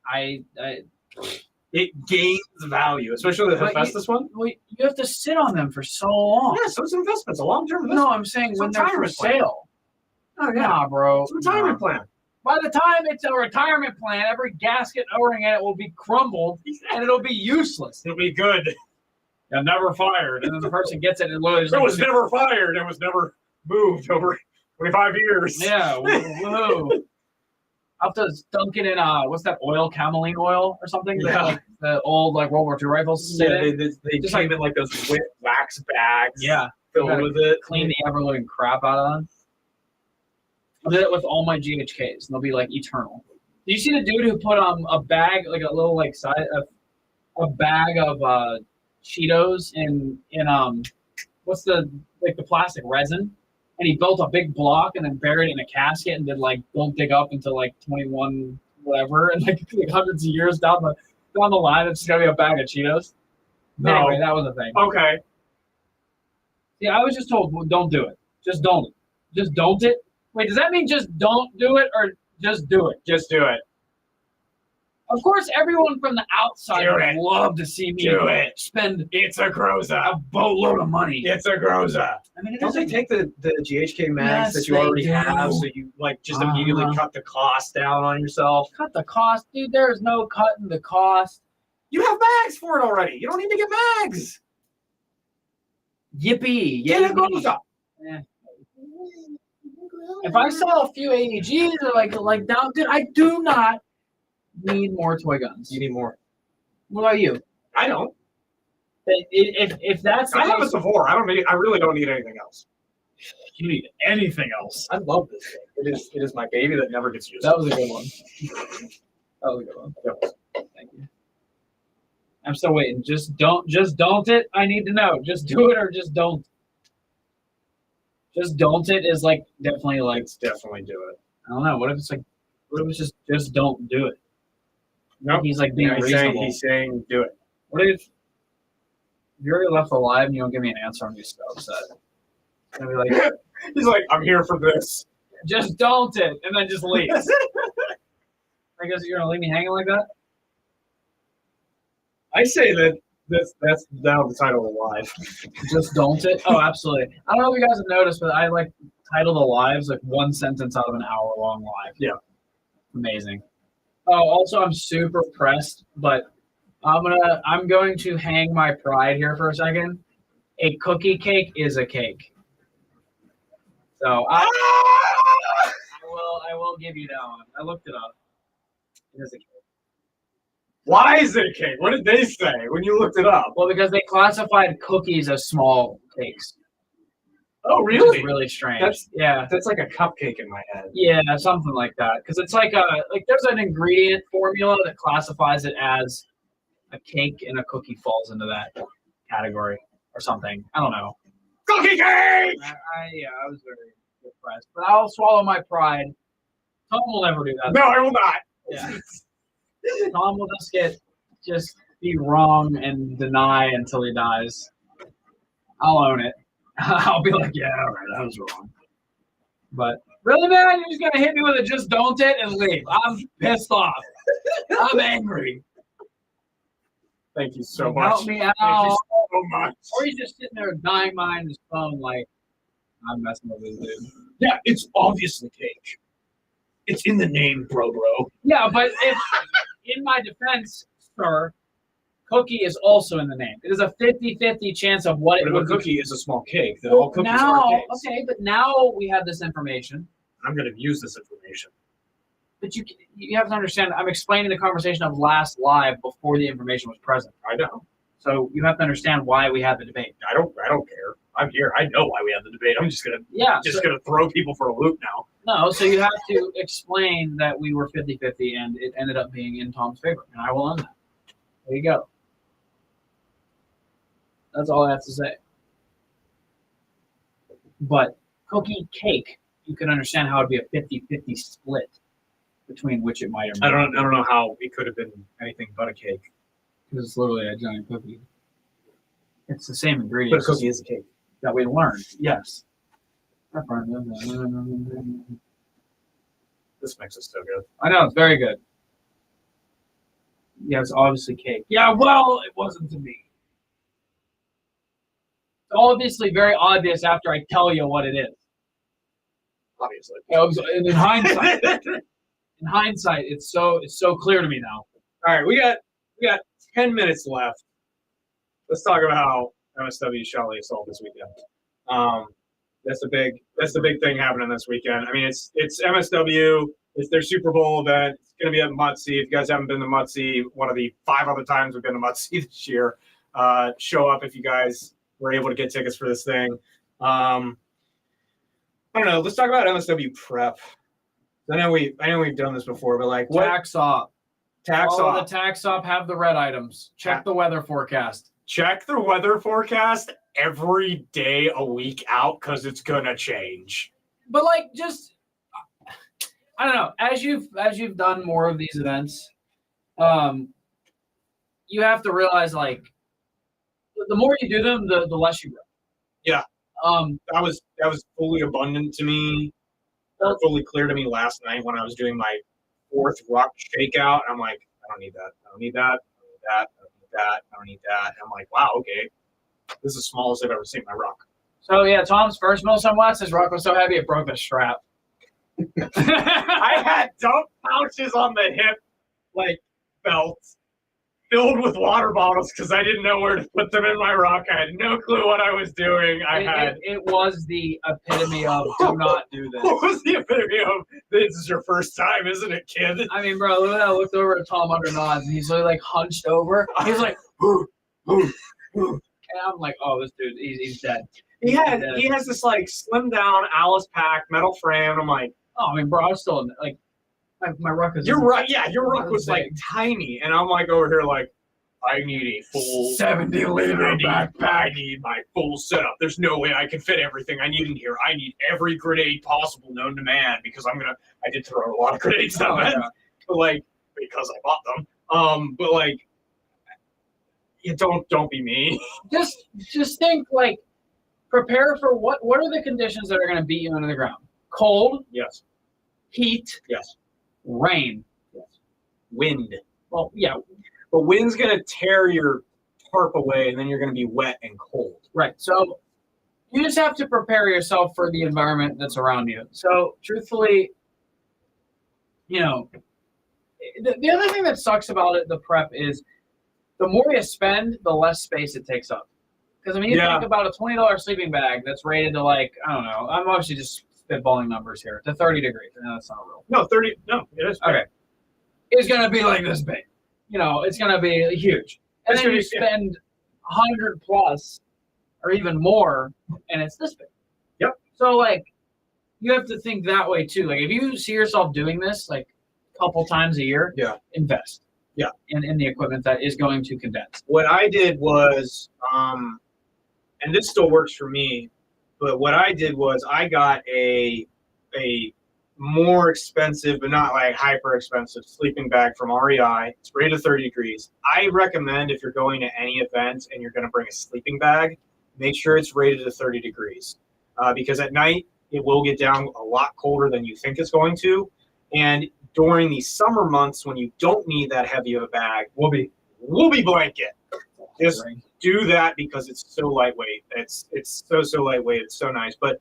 It gains value, especially the Hephaestus one. Well, you have to sit on them for so long. Yeah, so it's an investment. It's a long-term investment. No, I'm saying It's when a they're for retirement plan. sale. Oh, yeah. Nah, bro. It's a retirement plan. By the time it's a retirement plan, every gasket O-ring in it will be crumbled and it'll be useless. It'll be good. And never fired. And then the person gets it and literally It was never fired. It was never moved over 25 years. Yeah, whoa. I'll have to dunk it in what's that oil, cameline oil or something? Yeah. The old like World War II rifles. Yeah, they just came in like those wet wax bags. Yeah. Filled with it. Clean the ever living crap out of them. I did it with all my GHKs, and they'll be like eternal. Do you see the dude who put a bag, like a little like side a bag of Cheetos in what's the plastic resin? And he built a big block and then buried it in a casket and did like don't dig up until like 21 whatever, and like hundreds of years down the line it's gonna be a bag of Cheetos. No. Anyway, that was a thing. Okay. Yeah, I was just told, well, don't do it. Just don't. Just don't it. Wait, does that mean just don't do it or just do it? Just do it. Of course, everyone from the outside Do would it. love to see me Do it. spend It's a Groza. a boatload of money. It's a Groza. I mean, it Don't they doesn't take the GHK mags Yes, that you they already do. have, so you like just immediately Uh-huh. cut the cost down on yourself? cut the cost, dude. There is no cutting the cost. You have mags for it already. You don't need to get mags. Yippee! Get a yippee. Groza. If I saw a few AEGs or like down, dude, I do not Need more toy guns. You need more. What about you? I don't. If that's the I have a case, Savor. I really don't need anything else. you need anything else. I love this thing. It is my baby that never gets used. That was a good one. That was a good one. Yep. Thank you. I'm still waiting. Just don't it. I need to know. Just do it or just don't. Just don't it is like definitely like Let's definitely do it. I don't know. What if it's just don't do it? No, He's like being reasonable. He's saying do it. What if you're left alive and you don't give me an answer? I'm just so upset. I'll be like, He's like, I'm here for this. just don't it, and then just leave. I guess you're gonna leave me hanging like that. I say that's now the title of live. Just don't it. Oh, absolutely. I don't know if you guys have noticed, but I like title the lives like one sentence out of an hour-long live. Yeah. Amazing. Oh, also I'm super pressed, but I'm going to hang my pride here for a second. A cookie cake is a cake. So I will give you that one. I looked it up. It is a cake. Why is it a cake? What did they say when you looked it up? Well, because they classified cookies as small cakes. Oh, Which really? is really strange. That's like a cupcake in my head. Yeah, something like that. Because it's like there's an ingredient formula that classifies it as a cake, and a cookie falls into that category or something. I don't know. Cookie cake! I was very depressed, but I'll swallow my pride. Tom will never do that. No, I will not. Yeah. Tom will just be wrong and deny until he dies. I'll own it. I'll be like, yeah, all right, I was wrong. But really, man, you're just gonna hit me with a just don't it and leave. I'm pissed off. I'm angry. Thank you so Like, much. help me out. Thank you so much. Or he's just sitting there dying behind his phone like, I'm messing with this dude. Yeah, it's obviously cake. It's in the name, bro. Yeah, but if, in my defense, sir, cookie is also in the name. It is a 50-50 chance of what But it if a would cookie is a small cake, then Well, all cookies now, are cakes. okay, but now we have this information. I'm going to use this information. But you have to understand, I'm explaining the conversation of last live before the information was present. I know. So you have to understand why we had the debate. I don't care. I'm here. I know why we have the debate. I'm just gonna throw people for a loop now. No, so you have to explain that we were 50-50 and it ended up being in Tom's favor. And I will own that. There you go. That's all I have to say. But cookie cake, you can understand how it'd be a 50-50 split between which it might or might I don't know how it could have been anything but a cake. Because it's literally a giant cookie. It's the same But a ingredients cookie is a cake. that we learned. Yes. This mix is so good. I know, it's very good. Yeah, it's obviously cake. Yeah, well, it wasn't to me. It's obviously very obvious after I tell you what it is. Obviously. And in hindsight, it's so clear to me now. All right, we got 10 minutes left. Let's talk about how MSW Shelley assault this weekend. That's the big thing happening this weekend. I mean, it's MSW. It's their Super Bowl event. It's going to be at Mutsy. If you guys haven't been to Mutsy, one of the 5 other times we've been to Mutsy this year, show up if you guys were able to get tickets for this thing. I don't know. Let's talk about MSW prep. I know we've done this before, but like what Tax off. tax All off? the tax off have the red items. Check the weather forecast. Check the weather forecast every day a week out because it's gonna change. But like, just I don't know. As you've done more of these events, you have to realize like the more you do them, the less you grow. Yeah. That was fully abundant to me, or fully clear to me last night when I was doing my 4th rock shakeout. I'm like, I don't need that. I don't need that. I don't need that. I don't need that. I don't need that. And I'm like, wow, okay. This is the smallest I've ever seen my rock. So yeah, Tom's first Milsim West, his rock was so heavy it broke the strap. I had dump pouches on the hip, like belt, filled with water bottles because I didn't know where to put them in my ruck. I had no clue what I was doing. It was the epitome of do not do this. What was the epitome of this is your first time, isn't it, kid? I mean, bro, look at that. I looked over at Tom under nods, and he's really like hunched over. He's like, and I'm like, oh, this dude, he's dead. He has this like slim down Alice pack metal frame. I'm like, oh, I mean, bro, I'm still like, my ruck is. You're right. Yeah, your ruck was like tiny, and I'm like over here like, I need a full 70-liter backpack. I need my full setup. There's no way I can fit everything I need in here. I need every grenade possible known to man because I did throw a lot of grenades down, but like because I bought them. But like, you don't be me. Just think like, prepare for what are the conditions that are going to beat you into the ground? Cold. Yes. Heat. Yes. Rain. Yes. Wind. Well, yeah. But wind's going to tear your tarp away, and then you're going to be wet and cold. Right. So you just have to prepare yourself for the environment that's around you. So truthfully, you know, the other thing that sucks about it, the prep, is the more you spend, the less space it takes up. Because, I mean, you think about a $20 sleeping bag that's rated to, like, I don't know, I'm obviously just spitballing numbers here, to 30 degrees. No, that's not real. No, 30, no, it is. Okay. It's going to be like this big. You know, it's going to be huge. And then you spend 100 plus or even more, and it's this big. Yep. So, like, you have to think that way, too. Like, if you see yourself doing this, like, a couple times a year, invest. Yeah. In the equipment that is going to condense. What I did was, and this still works for me, but what I did was I got a more expensive, but not like hyper expensive sleeping bag from REI. It's rated 30 degrees. I recommend if you're going to any event and you're going to bring a sleeping bag, make sure it's rated to 30 degrees because at night it will get down a lot colder than you think it's going to. And during the summer months when you don't need that heavy of a bag, Whoopee blanket. Just do that because it's so lightweight. It's so lightweight. It's so nice. But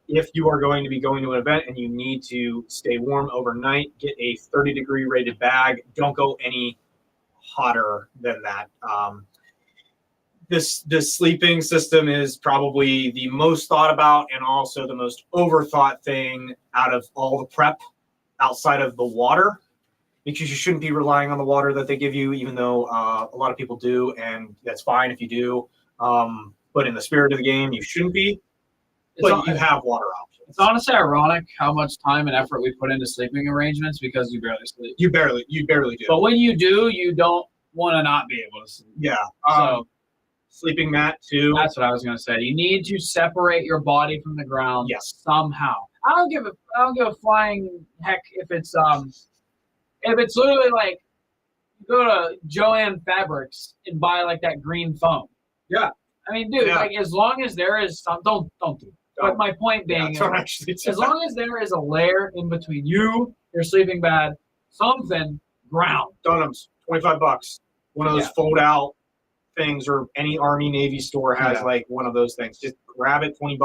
if you are going to be going to an event and you need to stay warm overnight, get a 30-degree rated bag. Don't go any hotter than that. This sleeping system is probably the most thought about and also the most overthought thing out of all the prep outside of the water, because you shouldn't be relying on the water that they give you, even though a lot of people do, and that's fine if you do. But in the spirit of the game, you shouldn't be. But you have water options. It's honestly ironic how much time and effort we put into sleeping arrangements because you barely sleep. You barely do. But when you do, you don't want to not be able to sleep. Yeah. So sleeping mat too. That's what I was going to say. You need to separate your body from the ground. Yes. Somehow. I don't give a flying heck if it's literally like you go to Joann Fabrics and buy like that green foam. Yeah. I mean, dude, like as long as there is some, don't do it. But my point being, as long as there is a layer in between you, your sleeping bag, something, ground. Dunham's, $25. One of those fold out things, or any Army Navy store has like one of those things. Just grab it, $20.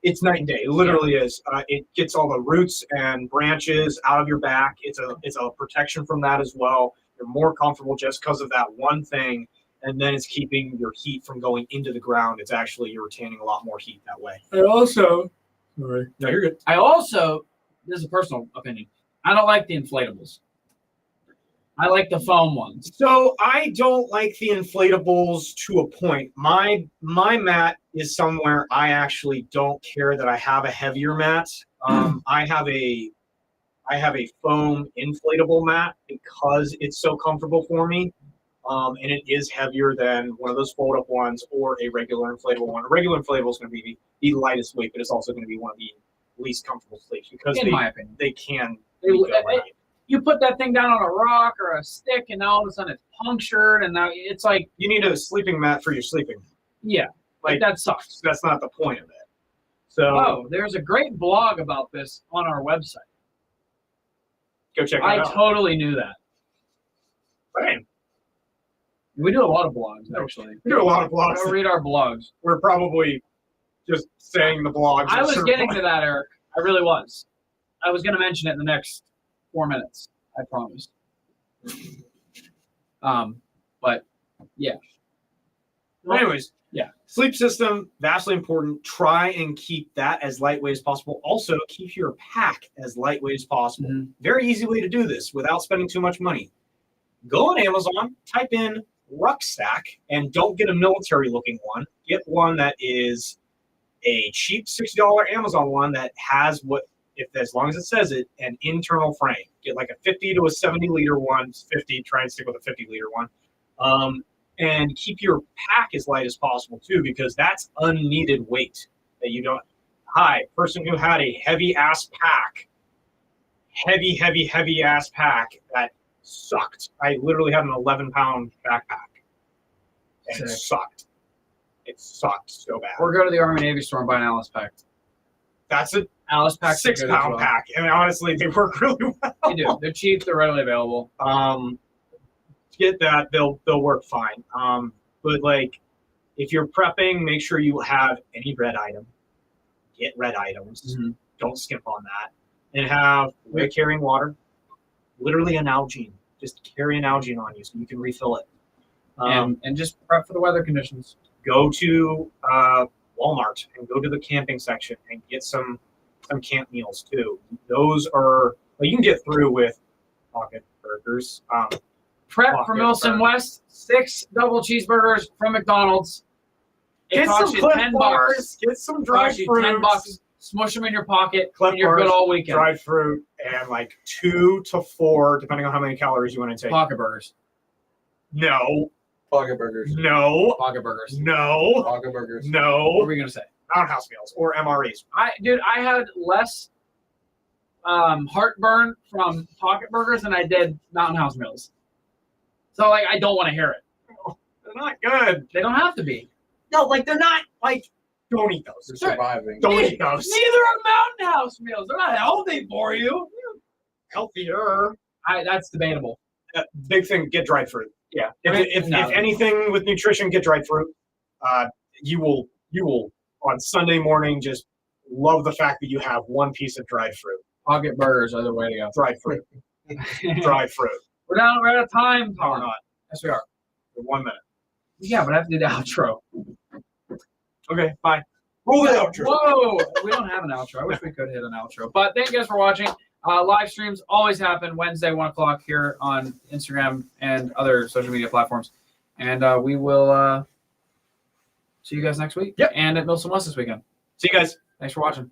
It's night and day. It literally is. It gets all the roots and branches out of your back. It's a protection from that as well. You're more comfortable just because of that one thing. And then it's keeping your heat from going into the ground. It's actually, you're retaining a lot more heat that way. I also, no, you're good. This is a personal opinion, I don't like the inflatables. I like the foam ones. So I don't like the inflatables to a point. My mat is somewhere I actually don't care that I have a heavier mat. I have a foam inflatable mat because it's so comfortable for me. And it is heavier than one of those fold-up ones or a regular inflatable one. A regular inflatable is going to be the lightest weight, but it's also going to be one of the least comfortable sleeps because in my opinion, they can. You put that thing down on a rock or a stick, and now all of a sudden it's punctured, and now it's like you need a sleeping mat for your sleeping. Yeah, like that sucks. That's not the point of it. So there's a great blog about this on our website. Go check it out. I totally knew that. Bam. We do a lot of blogs, actually. We do a lot of blogs. Go read our blogs. We're probably just saying the blogs. I was getting to that, Eric. I really was. I was going to mention it in the next 4 minutes. I promise. But yeah. But anyways, Yeah. Sleep system, vastly important. Try and keep that as lightweight as possible. Also, keep your pack as lightweight as possible. Mhm. Very easy way to do this without spending too much money. Go on Amazon, type in rucksack, and don't get a military-looking one. Get one that is a cheap $60 Amazon one that has as long as it says it, an internal frame. Get like a 50 to a 70-liter one. 50, try and stick with a 50-liter one. And keep your pack as light as possible too, because that's unneeded weight that you don't. Hi, person who had a heavy ass pack, heavy ass pack that sucked. I literally had an 11-pound backpack, and it sucked. It sucked so bad. Or go to the Army Navy store and buy an Alice pack. That's a Alice pack 6-pound pack, and honestly, they work really well. They do. They're cheap. They're readily available. Get that, they'll work fine. But like, if you're prepping, make sure you have any red item. Get red items. Mm-hmm. Don't skimp on that. And have carrying water. Literally an Nalgene. Just carry an Nalgene on you so you can refill it. And just prep for the weather conditions. Go to Walmart and go to the camping section and get some camp meals too. Those are you can get through with pocket burgers. Prep for Milson West, 6 double cheeseburgers from McDonald's. It Get costs some you Clif $10. Bars, get some dried Costs you fruits. $10. Smush them in your pocket, Clif and you're good Bars, all weekend. dried fruit, and like 2 to 4, depending on how many calories you want to take. Pocket burgers. No. Pocket burgers. No. Pocket burgers. No. Pocket burgers. What No. were we gonna say? Roundhouse meals or MREs. I had less heartburn from pocket burgers than I did Mountain House meals. So like, I don't want to hear it. They're not good. They don't have to be. No, like they're not like. Don't eat those. They're surviving. Don't eat those. Neither are Mountain House meals. They're not healthy for you. Healthier. That's debatable. Big thing. Get dried fruit. Yeah. If anything with nutrition, get dried fruit. You will on Sunday morning just love the fact that you have one piece of dried fruit. Pocket burgers are the way to go. Dried fruit. Dried fruit. We're out of time. No, we're not. Yes, we are. For 1 minute. Yeah, but I have to do the outro. Okay, bye. Roll the outro. Whoa, we don't have an outro. I wish we could hit an outro. But thank you guys for watching. Live streams always happen Wednesday, 1 o'clock here on Instagram and other social media platforms. And we will see you guys next week. Yep. And at Milson West this weekend. See you guys. Thanks for watching.